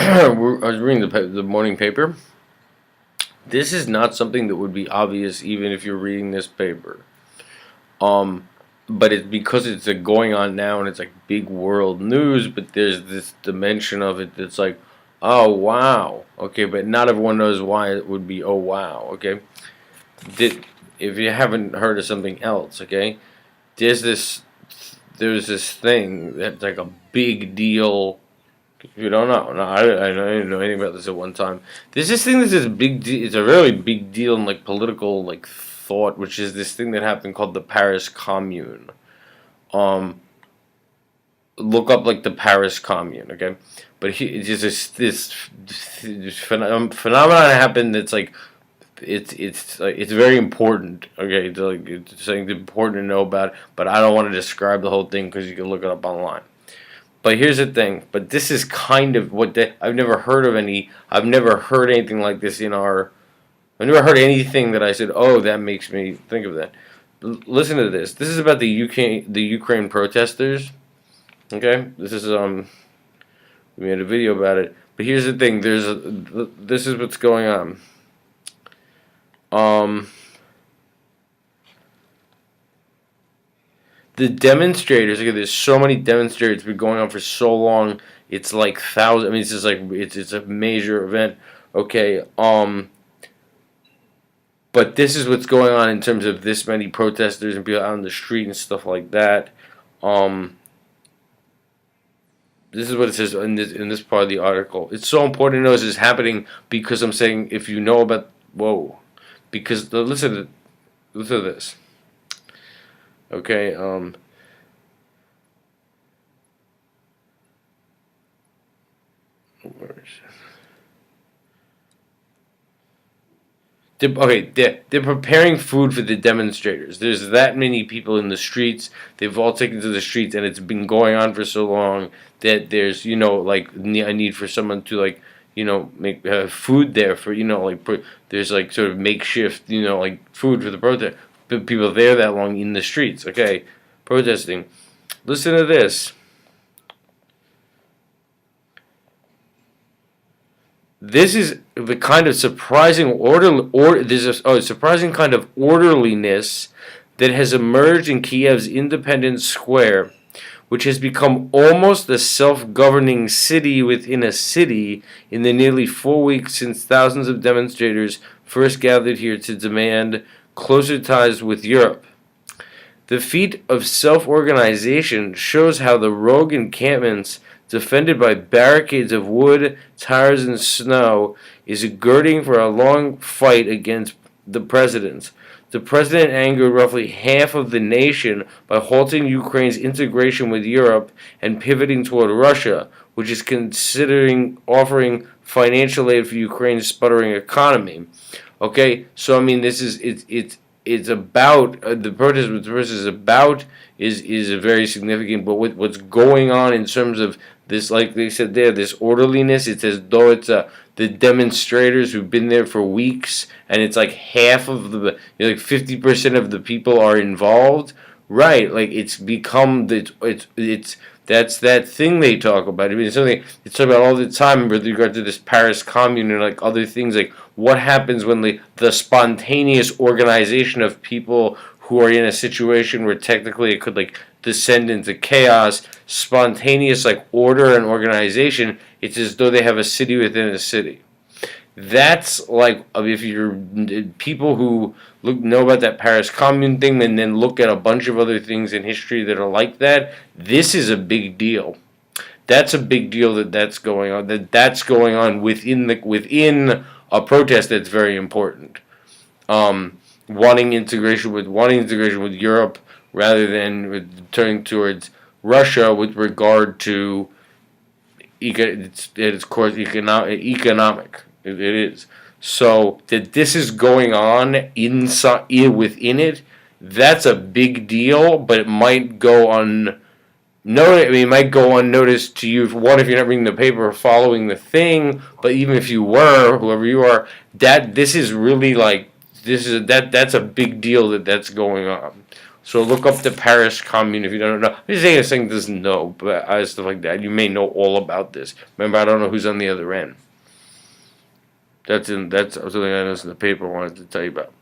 I was reading the morning paper. This is not something that would be obvious even if you're reading this paper. Um, but it's because it's going on now and it's like big world news. But there's this dimension of it that's like, oh wow, okay. But not everyone knows why it would be oh wow, okay. Did if you haven't heard of something else, okay? There's this there's this thing that's like a big deal. If you don't know, no, I didn't know anything about this at one time. There's this thing that's this big. It's a really big deal in like political like thought, which is this thing that happened called the Paris Commune. Um, Look up like the Paris Commune, okay? But it's just this phenomenon happened that's like it's very important. Okay, it's something important to know about. But I don't want to describe the whole thing because you can look it up online. But here's the thing. But this is kind of what I've never heard of any. I've never heard anything like this in our. I've never heard anything that I said, oh, that makes me think of that. Listen to this. This is about the Ukraine protesters. Okay, this is we made a video about it. But here's the thing. This is what's going on. Um, the demonstrators. Okay, there's so many demonstrators. It's been going on for so long. It's like thousands. I mean, it's just like it's a major event. Okay. But this is what's going on in terms of this many protesters and people out on the street and stuff like that. Um, this is what it says in this part of the article. It's so important to know this is happening because I'm saying if you know about because listen to this. Okay. Where is it? They're preparing food for the demonstrators. There's that many people in the streets. They've all taken to the streets, and it's been going on for so long that there's like a need for someone to like make food there for there's like sort of makeshift like food for the protest. People there that long in the streets. Okay, protesting. Listen to this. This is the kind of surprising there's a surprising kind of orderliness that has emerged in Kiev's Independence Square, which has become almost a self-governing city within a city in the nearly 4 weeks since thousands of demonstrators first gathered here to demand closer ties with Europe. The feat of self-organization shows how the rogue encampments defended by barricades of wood, tires, and snow, is a girding for a long fight against the president. The president angered roughly half of the nation by halting Ukraine's integration with Europe and pivoting toward Russia, which is considering offering financial aid for Ukraine's sputtering economy. Okay, so I mean, this is it's about the protest. What the protest is about is a very significant. But what's going on in terms of this, like they said there, this orderliness. It's as though it's the demonstrators who've been there for weeks, and it's like half of the, like 50% of the people are involved. Right, like it's become it's that's that thing they talk about. I mean, it's something it's talked about all the time with regard to this Paris Commune and like other things. Like what happens when the spontaneous organization of people who are in a situation where technically it could like descend into chaos, spontaneous like order and organization. It's as though they have a city within a city. That's like if you're people who know about that Paris Commune thing and then look at a bunch of other things in history that are like that. This is a big deal. That's a big deal that's going on. That's going on within a protest that's very important. Wanting integration with Europe rather than turning towards Russia with regard to its course economic. It is. So that this is going on within it, that's a big deal, but it might go it might go unnoticed to you. If you're not reading the paper or following the thing, but even if you were, whoever you are, this is really like that's a big deal that's going on. So look up the Paris Commune if you don't know. I'm just saying this thing doesn't know, but stuff like that. You may know all about this. Remember, I don't know who's on the other end. That's something I noticed in the paper I wanted to tell you about.